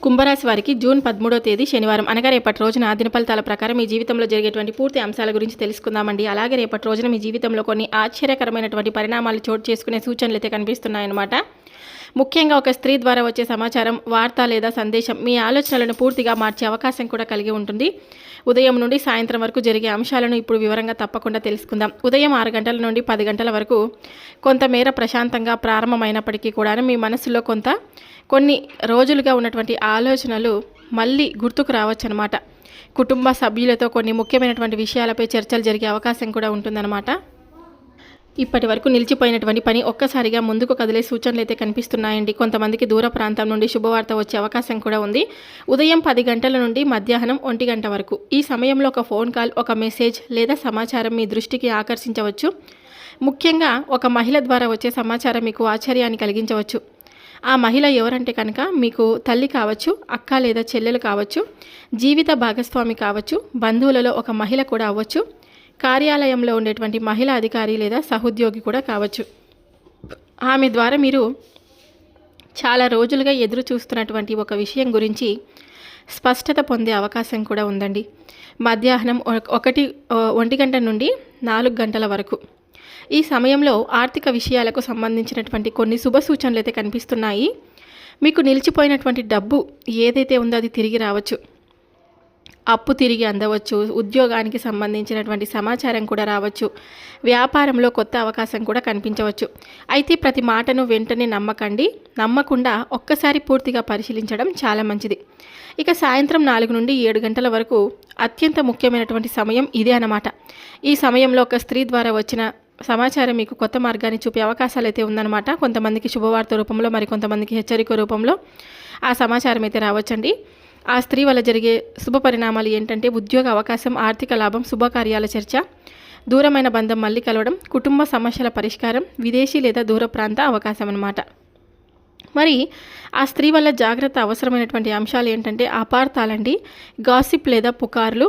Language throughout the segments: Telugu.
కుంభరాశి వారికి జూన్ 13వ తేదీ శనివారం అనగా రేపటి రోజున దిన ఫలితాల ప్రకారం మీ జీవితంలో జరిగేటువంటి పూర్తి అంశాల గురించి తెలుసుకుందామండి. అలాగే రేపటి రోజున మీ జీవితంలో కొన్ని ఆశ్చర్యకరమైనటువంటి పరిణామాలు చోటు చేసుకునే సూచనలు అయితే కనిపిస్తున్నాయన్నమాట. ముఖ్యంగా ఒక స్త్రీ ద్వారా వచ్చే సమాచారం, వార్త లేదా సందేశం మీ ఆలోచనలను పూర్తిగా మార్చే అవకాశం కూడా కలిగి ఉంటుంది. ఉదయం నుండి సాయంత్రం వరకు జరిగే అంశాలను ఇప్పుడు వివరంగా తప్పకుండా తెలుసుకుందాం. ఉదయం 6 గంటల నుండి 10 గంటల వరకు కొంతమేర ప్రశాంతంగా ప్రారంభమైనప్పటికీ కూడా మీ మనసులో కొన్ని రోజులుగా ఉన్నటువంటి ఆలోచనలు మళ్ళీ గుర్తుకు రావచ్చు అనమాట. కుటుంబ సభ్యులతో కొన్ని ముఖ్యమైనటువంటి విషయాలపై చర్చలు జరిగే అవకాశం కూడా ఉంటుందన్నమాట. ఇప్పటి వరకు నిలిచిపోయినటువంటి పని ఒక్కసారిగా ముందుకు కదిలే సూచనలు అయితే కనిపిస్తున్నాయండి. కొంతమందికి దూర ప్రాంతం నుండి శుభవార్త వచ్చే అవకాశం కూడా ఉంది. ఉదయం 10 గంటల నుండి మధ్యాహ్నం 1 గంట వరకు ఈ సమయంలో ఒక ఫోన్ కాల్, ఒక మెసేజ్ లేదా సమాచారం మీ దృష్టికి ఆకర్షించవచ్చు. ముఖ్యంగా ఒక మహిళ ద్వారా వచ్చే సమాచారం మీకు ఆశ్చర్యాన్ని కలిగించవచ్చు. ఆ మహిళ ఎవరంటే కనుక మీకు తల్లి కావచ్చు, అక్క లేదా చెల్లెలు కావచ్చు, జీవిత భాగస్వామి కావచ్చు, బంధువులలో ఒక మహిళ కూడా అవ్వచ్చు, కార్యాలయంలో ఉండేటువంటి మహిళా అధికారి లేదా సహోద్యోగి కూడా కావచ్చు. ఆమె ద్వారా మీరు చాలా రోజులుగా ఎదురు చూస్తున్నటువంటి ఒక విషయం గురించి స్పష్టత పొందే అవకాశం కూడా ఉందండి. మధ్యాహ్నం 1 గంట నుండి 4 గంటల వరకు ఈ సమయంలో ఆర్థిక విషయాలకు సంబంధించినటువంటి కొన్ని శుభ సూచనలు అయితే కనిపిస్తున్నాయి. మీకు నిలిచిపోయినటువంటి డబ్బు ఏదైతే ఉందో అది తిరిగి రావచ్చు, అప్పు తిరిగి అందవచ్చు, ఉద్యోగానికి సంబంధించినటువంటి సమాచారం కూడా రావచ్చు, వ్యాపారంలో కొత్త అవకాశం కూడా కనిపించవచ్చు. అయితే ప్రతి మాటను వెంటనే నమ్మకుండా ఒక్కసారి పూర్తిగా పరిశీలించడం చాలా మంచిది. ఇక సాయంత్రం 4 నుండి 7 గంటల వరకు అత్యంత ముఖ్యమైనటువంటి సమయం ఇదే అన్నమాట. ఈ సమయంలో ఒక స్త్రీ ద్వారా వచ్చిన సమాచారం మీకు కొత్త మార్గాన్ని చూపే అవకాశాలు అయితే ఉందన్నమాట. కొంతమందికి శుభవార్త రూపంలో, మరి కొంతమందికి హెచ్చరిక రూపంలో ఆ సమాచారం అయితే రావచ్చండి. ఆ స్త్రీ వల్ల జరిగే శుభ పరిణామాలు ఏంటంటే ఉద్యోగ అవకాశం, ఆర్థిక లాభం, శుభకార్యాల చర్చ, దూరమైన బంధం మళ్ళీ కలవడం, కుటుంబ సమస్యల పరిష్కారం, విదేశీ లేదా దూర ప్రాంత అవకాశం అన్నమాట. మరి ఆ స్త్రీ వల్ల జాగ్రత్త అవసరమైనటువంటి అంశాలు ఏంటంటే అపార్థాలండి, గాసిప్ లేదా పుకార్లు,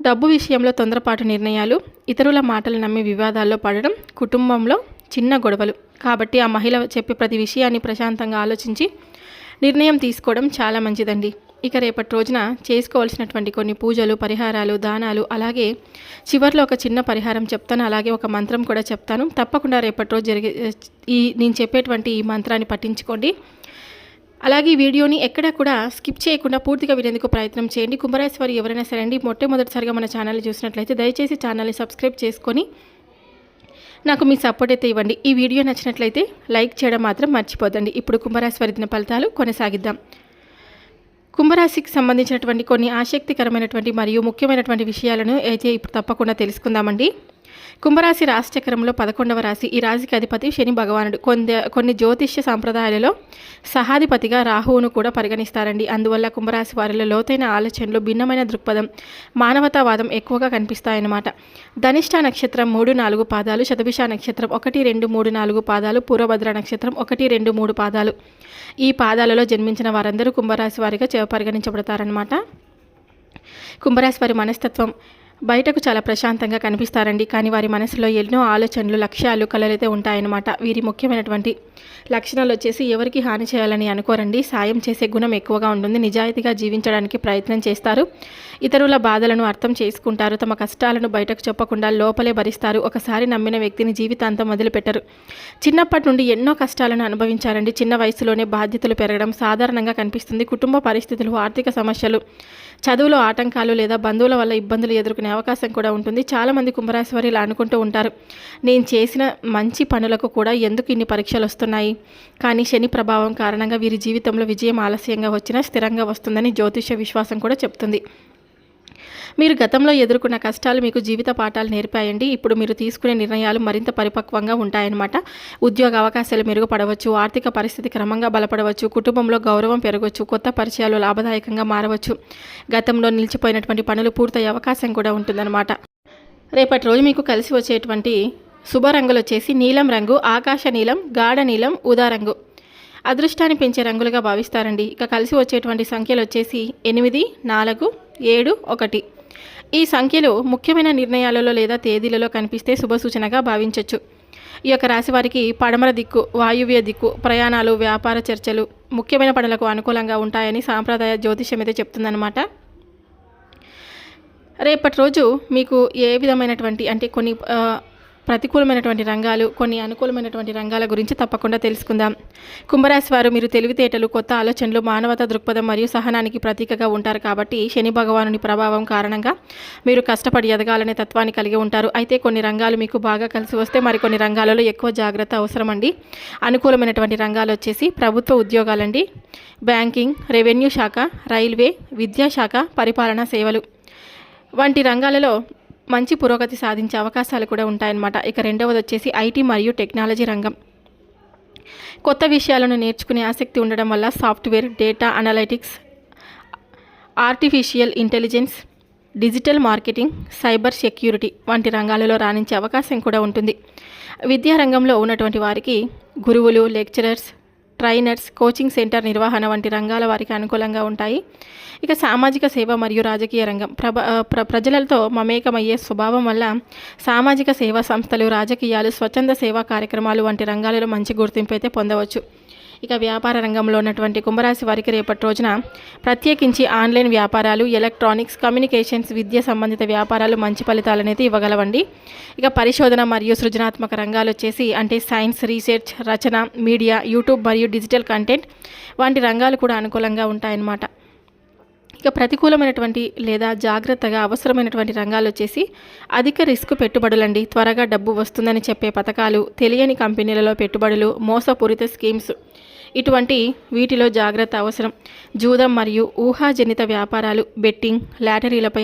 డబ్బు విషయంలో తొందరపాటు నిర్ణయాలు, ఇతరుల మాటలు నమ్మి వివాదాల్లో పడడం, కుటుంబంలో చిన్న గొడవలు. కాబట్టి ఆ మహిళ చెప్పే ప్రతి విషయాన్ని ప్రశాంతంగా ఆలోచించి నిర్ణయం తీసుకోవడం చాలా మంచిదండి. ఇక రేపటి రోజున చేసుకోవాల్సినటువంటి కొన్ని పూజలు, పరిహారాలు, దానాలు, అలాగే చివరిలో ఒక చిన్న పరిహారం చెప్తాను, అలాగే ఒక మంత్రం కూడా చెప్తాను. తప్పకుండా రేపటి రోజు నేను చెప్పేటువంటి ఈ మంత్రాన్ని పఠించుకోండి. అలాగే ఈ వీడియోని ఎక్కడా కూడా స్కిప్ చేయకుండా పూర్తిగా వినేందుకు ప్రయత్నం చేయండి. కుంభరాశి వారు ఎవరైనా సరే అండి మొట్టమొదటిసారిగా మన ఛానల్ని చూసినట్లయితే దయచేసి ఛానల్ని సబ్స్క్రైబ్ చేసుకొని నాకు మీ సపోర్ట్ అయితే ఇవ్వండి. ఈ వీడియో నచ్చినట్లయితే లైక్ చేయడం మాత్రం మర్చిపోదండి. ఇప్పుడు కుంభరాశి వారి దిన ఫలితాలు కొనసాగిద్దాం. కుంభరాశికి సంబంధించినటువంటి కొన్ని ఆసక్తికరమైనటువంటి మరియు ముఖ్యమైనటువంటి విషయాలను అయితే ఇప్పుడు తప్పకుండా తెలుసుకుందామండి. కుంభరాశి రాశి చక్రంలో 11వ రాశి. ఈ రాశికి అధిపతి శని భగవానుడు. కొన్ని జ్యోతిష్య సాంప్రదాయాలలో సహాధిపతిగా రాహువును కూడా పరిగణిస్తారండి. అందువల్ల కుంభరాశి వారిలో లోతైన ఆలోచనలు, భిన్నమైన దృక్పథం, మానవతావాదం ఎక్కువగా కనిపిస్తాయన్నమాట. ధనిష్ట నక్షత్రం 3, 4 పాదాలు, శతభిష నక్షత్రం 1, 2, 3, 4 పాదాలు, పూర్వభద్ర నక్షత్రం 1, 2, 3 పాదాలు. ఈ పాదాలలో జన్మించిన వారందరూ కుంభరాశి వారిగా పరిగణించబడతారనమాట. కుంభరాశి వారి మనస్తత్వం బయటకు చాలా ప్రశాంతంగా కనిపిస్తారండి. కానీ వారి మనసులో ఎన్నో ఆలోచనలు, లక్ష్యాలు, కలలైతే ఉంటాయన్నమాట. వీరి ముఖ్యమైనటువంటి లక్షణాలు వచ్చేసి ఎవరికి హాని చేయాలని అనుకోరండి. సాయం చేసే గుణం ఎక్కువగా ఉంటుంది. నిజాయితీగా జీవించడానికి ప్రయత్నం చేస్తారు. ఇతరుల బాధలను అర్థం చేసుకుంటారు. తమ కష్టాలను బయటకు చెప్పకుండా లోపలే భరిస్తారు. ఒకసారి నమ్మిన వ్యక్తిని జీవితాంతం వదిలిపెట్టరు. చిన్నప్పటి నుండి ఎన్నో కష్టాలను అనుభవించారండి. చిన్న వయసులోనే బాధ్యతలు పెరగడం సాధారణంగా కనిపిస్తుంది. కుటుంబ పరిస్థితులు, ఆర్థిక సమస్యలు, చదువులో ఆటంకాలు లేదా బంధువుల వల్ల ఇబ్బందులు ఎదుర్కొనే అవకాశం కూడా ఉంటుంది. చాలామంది కుంభరాశి వారు ఇలా అనుకుంటూ ఉంటారు, నేను చేసిన మంచి పనులకు కూడా ఎందుకు ఇన్ని పరీక్షలు వస్తున్నాయి. కానీ శని ప్రభావం కారణంగా వీరి జీవితంలో విజయం ఆలస్యంగా వచ్చినా స్థిరంగా వస్తుందని జ్యోతిష విశ్వాసం కూడా చెప్తుంది. మీరు గతంలో ఎదుర్కొన్న కష్టాలు మీకు జీవిత పాఠాలు నేర్పాయండి. ఇప్పుడు మీరు తీసుకునే నిర్ణయాలు మరింత పరిపక్వంగా ఉంటాయన్నమాట. ఉద్యోగ అవకాశాలు మెరుగుపడవచ్చు, ఆర్థిక పరిస్థితి క్రమంగా బలపడవచ్చు, కుటుంబంలో గౌరవం పెరగవచ్చు, కొత్త పరిచయాలు లాభదాయకంగా మారవచ్చు, గతంలో నిలిచిపోయినటువంటి పనులు పూర్తయ్యే అవకాశం కూడా ఉంటుందన్నమాట. రేపటి రోజు మీకు కలిసి వచ్చేటువంటి శుభ రంగులు వచ్చేసి నీలం రంగు, ఆకాశ నీలం, గాఢ నీలం, ఊదా రంగు. అదృష్టాన్ని పెంచే రంగులుగా భావిస్తారండి. ఇక కలిసి వచ్చేటువంటి సంఖ్యలు వచ్చేసి 8, 4, 7, 1. ఈ సంఖ్యలు ముఖ్యమైన నిర్ణయాలలో లేదా తేదీలలో కనిపిస్తే శుభ సూచనగా భావించవచ్చు. ఈ యొక్క రాశి వారికి పడమర దిక్కు, వాయువ్య దిక్కు, ప్రయాణాలు, వ్యాపార చర్చలు, ముఖ్యమైన పనులకు అనుకూలంగా ఉంటాయని సాంప్రదాయ జ్యోతిష్యం అయితే చెప్తుందన్నమాట. రేపటి రోజు మీకు ఏ విధమైనటువంటి అంటే కొన్ని ప్రతికూలమైనటువంటి రంగాలు, కొన్ని అనుకూలమైనటువంటి రంగాల గురించి తప్పకుండా తెలుసుకుందాం. కుంభరాశి వారు మీరు తెలివితేటలు, కొత్త ఆలోచనలు, మానవతా దృక్పథం మరియు సహనానికి ప్రతీకగా ఉంటారు. కాబట్టి శని భగవానుని ప్రభావం కారణంగా మీరు కష్టపడి ఎదగాలనే తత్వాన్ని కలిగి ఉంటారు. అయితే కొన్ని రంగాలు మీకు బాగా కలిసి వస్తే మరికొన్ని రంగాలలో ఎక్కువ జాగ్రత్త అవసరం అండి. అనుకూలమైనటువంటి రంగాలు వచ్చేసి ప్రభుత్వ ఉద్యోగాలండి, బ్యాంకింగ్, రెవెన్యూ శాఖ, రైల్వే, విద్యాశాఖ, పరిపాలనా సేవలు వంటి రంగాలలో మంచి పురోగతి సాధించే అవకాశాలు కూడా ఉంటాయన్నమాట. ఇక రెండవది వచ్చేసి ఐటీ మరియు టెక్నాలజీ రంగం. కొత్త విషయాలను నేర్చుకునే ఆసక్తి ఉండడం వల్ల software, data analytics, artificial intelligence, digital marketing, cyber security వంటి రంగాలలో రాణించే అవకాశం కూడా ఉంటుంది. విద్యారంగంలో ఉన్నటువంటి వారికి గురువులు, లెక్చరర్స్, ట్రైనర్స్, కోచింగ్ సెంటర్ నిర్వహణ వంటి రంగాల వారికి అనుకూలంగా ఉంటాయి. ఇక సామాజిక సేవ మరియు రాజకీయ రంగం. ప్రజలతో మమేకమయ్యే స్వభావం వల్ల సామాజిక సేవా సంస్థలు, రాజకీయాలు, స్వచ్ఛంద సేవా కార్యక్రమాలు వంటి రంగాలలో మంచి గుర్తింపు అయితే పొందవచ్చు. ఇక వ్యాపార రంగంలో ఉన్నటువంటి కుంభరాశి వారికి రేపటి రోజున ప్రత్యేకించి ఆన్లైన్ వ్యాపారాలు, ఎలక్ట్రానిక్స్, కమ్యూనికేషన్స్, విద్య సంబంధిత వ్యాపారాలు మంచి ఫలితాలు అనేది ఇవ్వగలవండి. ఇక పరిశోధన మరియు సృజనాత్మక రంగాలు వచ్చేసి అంటే సైన్స్, రీసెర్చ్, రచన, మీడియా, యూట్యూబ్ మరియు డిజిటల్ కంటెంట్ వంటి రంగాలు కూడా అనుకూలంగా ఉంటాయన్నమాట. ఇక ప్రతికూలమైనటువంటి లేదా జాగ్రత్తగా అవసరమైనటువంటి రంగాలు వచ్చేసి అధిక రిస్క్ పెట్టుబడులండి. త్వరగా డబ్బు వస్తుందని చెప్పే పథకాలు, తెలియని కంపెనీలలో పెట్టుబడులు, మోసపూరిత స్కీమ్స్ ఇటువంటి వీటిలో జాగ్రత్త అవసరం. జూదం మరియు ఊహాజనిత వ్యాపారాలు, బెట్టింగ్, లాటరీలపై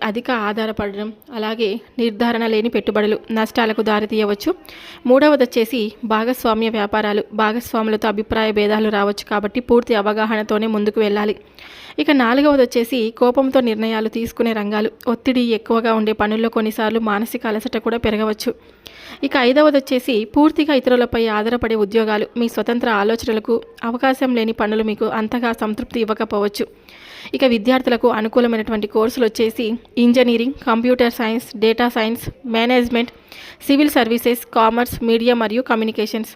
అధిక ఆధారపడడం, అలాగే నిర్ధారణ లేని పెట్టుబడులు నష్టాలకు దారితీయవచ్చు. మూడవది వచ్చేసి భాగస్వామ్య వ్యాపారాలు. భాగస్వాములతో అభిప్రాయ భేదాలు రావచ్చు కాబట్టి పూర్తి అవగాహనతోనే ముందుకు వెళ్ళాలి. ఇక నాలుగవది వచ్చేసి కోపంతో నిర్ణయాలు తీసుకునే రంగాలు. ఒత్తిడి ఎక్కువగా ఉండే పనుల్లో కొన్నిసార్లు మానసిక అలసట కూడా పెరగవచ్చు. ఇక ఐదవది వచ్చేసి పూర్తిగా ఇతరులపై ఆధారపడే ఉద్యోగాలు. మీ స్వతంత్ర ఆలోచనలకు అవకాశం లేని పనులు మీకు అంతగా సంతృప్తి ఇవ్వకపోవచ్చు. ఇక విద్యార్థులకు అనుకూలమైనటువంటి కోర్సులు వచ్చేసి engineering, computer science, data science, management, civil services, commerce, media మరియు కమ్యూనికేషన్స్.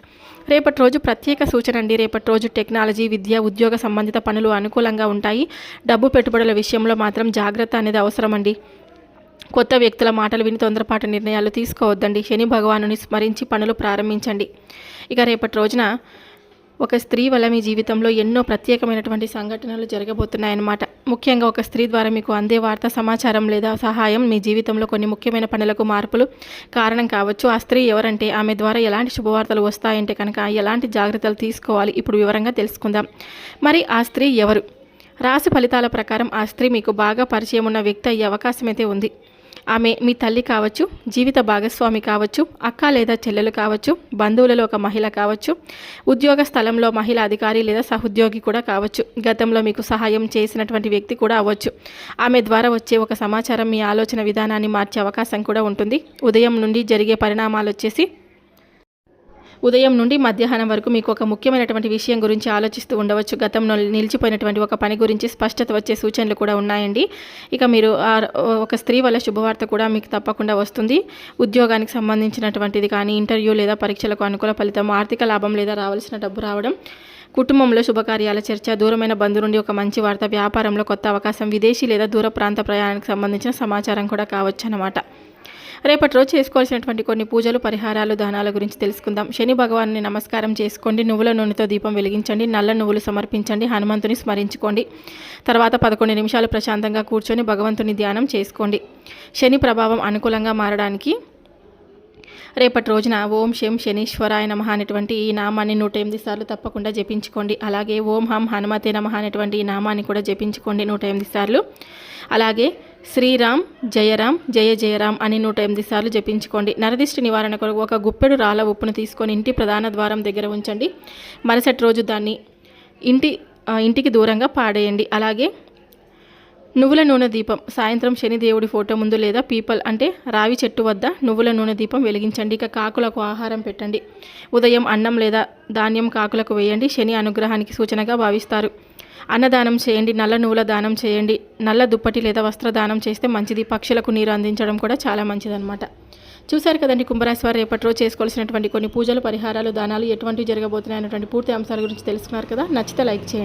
రేపటి రోజు ప్రత్యేక సూచన అండి. రేపటి రోజు టెక్నాలజీ, విద్య, ఉద్యోగ సంబంధిత పనులు అనుకూలంగా ఉంటాయి. డబ్బు పెట్టుబడుల విషయంలో మాత్రం జాగ్రత్త అనేది అవసరం అండి. కొత్త వ్యక్తుల మాటలు విని తొందరపాటు నిర్ణయాలు తీసుకోవద్దండి. శని భగవానుని స్మరించి పనులు ప్రారంభించండి. ఇక రేపటి రోజున ఒక స్త్రీ వల్ల మీ జీవితంలో ఎన్నో ప్రత్యేకమైనటువంటి సంఘటనలు జరగబోతున్నాయన్నమాట. ముఖ్యంగా ఒక స్త్రీ ద్వారా మీకు అందే వార్త, సమాచారం లేదా సహాయం మీ జీవితంలో కొన్ని ముఖ్యమైన పనులకు మార్పులు కారణం కావచ్చు. ఆ స్త్రీ ఎవరంటే, ఆమె ద్వారా ఎలాంటి శుభవార్తలు వస్తాయంటే కనుక ఎలాంటి జాగ్రత్తలు తీసుకోవాలి ఇప్పుడు వివరంగా తెలుసుకుందాం. మరి ఆ స్త్రీ ఎవరు? రాశి ఫలితాల ప్రకారం ఆ స్త్రీ మీకు బాగా పరిచయం ఉన్న వ్యక్తి అయ్యే అవకాశం అయితే ఉంది. ఆమె మీ తల్లి కావచ్చు, జీవిత భాగస్వామి కావచ్చు, అక్క లేదా చెల్లెలు కావచ్చు, బంధువులలో ఒక మహిళ కావచ్చు, ఉద్యోగ స్థలంలో మహిళా అధికారి లేదా సహోద్యోగి కూడా కావచ్చు, గతంలో మీకు సహాయం చేసినటువంటి వ్యక్తి కూడా అవ్వచ్చు. ఆమె ద్వారా వచ్చే ఒక సమాచారం మీ ఆలోచన విధానాన్ని మార్చే అవకాశం కూడా ఉంటుంది. ఉదయం నుండి జరిగే పరిణామాలు వచ్చేసి ఉదయం నుండి మధ్యాహ్నం వరకు మీకు ఒక ముఖ్యమైనటువంటి విషయం గురించి ఆలోచిస్తూ ఉండవచ్చు. గతంలో నిలిచిపోయినటువంటి ఒక పని గురించి స్పష్టత వచ్చే సూచనలు కూడా ఉన్నాయండి. ఇక మీరు ఒక స్త్రీ వల్ల శుభవార్త కూడా మీకు తప్పకుండా వస్తుంది. ఉద్యోగానికి సంబంధించినటువంటిది కానీ, ఇంటర్వ్యూ లేదా పరీక్షలకు అనుకూల ఫలితం, ఆర్థిక లాభం లేదా రావాల్సిన డబ్బు రావడం, కుటుంబంలో శుభకార్యాల చర్చ, దూరమైన బంధు నుండి ఒక మంచి వార్త, వ్యాపారంలో కొత్త అవకాశం, విదేశీ లేదా దూర ప్రాంత ప్రయాణానికి సంబంధించిన సమాచారం కూడా కావచ్చు అన్నమాట. రేపటి రోజు చేసుకోవాల్సినటువంటి కొన్ని పూజలు, పరిహారాలు, దానాల గురించి తెలుసుకుందాం. శని భగవాన్ని నమస్కారం చేసుకోండి. నువ్వుల నూనెతో దీపం వెలిగించండి. నల్ల నువ్వులు సమర్పించండి. హనుమంతుని స్మరించుకోండి. తర్వాత 11 నిమిషాలు ప్రశాంతంగా కూర్చొని భగవంతుని ధ్యానం చేసుకోండి. శని ప్రభావం అనుకూలంగా మారడానికి రేపటి రోజున ఓం శం శనీశ్వరాయ నమః అనేటువంటి ఈ నామాన్ని 108 సార్లు తప్పకుండా జపించుకోండి. అలాగే ఓం హం హనుమతే నమః అనేటువంటి ఈ నామాన్ని కూడా జపించుకోండి 108 సార్లు. అలాగే శ్రీరామ్ జయరామ్ జయ జయరామ్ అని 108 సార్లు జపించుకోండి. నరదిష్టి నివారణ కొరకు ఒక గుప్పెడు రాళ్ళ ఉప్పును తీసుకొని ఇంటి ప్రధాన ద్వారం దగ్గర ఉంచండి. మరుసటి రోజు దాన్ని ఇంటికి దూరంగా పాడేయండి. అలాగే నువ్వుల నూనె దీపం సాయంత్రం శని దేవుడి ఫోటో ముందు లేదా పీపల్ అంటే రావి చెట్టు వద్ద నువ్వుల నూనె దీపం వెలిగించండి. ఇక కాకులకు ఆహారం పెట్టండి. ఉదయం అన్నం లేదా ధాన్యం కాకులకు వేయండి. శని అనుగ్రహానికి సూచనగా భావిస్తారు. అన్నదానం చేయండి. నల్ల నువ్వుల దానం చేయండి. నల్ల దుప్పటి లేదా వస్త్ర దానం చేస్తే మంచిది. పక్షులకు నీరు అందించడం కూడా చాలా మంచిదన్నమాట. చూశారు కదండి కుంభరాశి వారు రేపటి రోజు చేసుకోవాల్సినటువంటి కొన్ని పూజలు, పరిహారాలు, దానాలు ఎటువంటివి జరగబోతున్నాయి అనేటువంటి పూర్తి అంశాల గురించి తెలుసుకున్నారు కదా. నచ్చితే లైక్ చేయండి.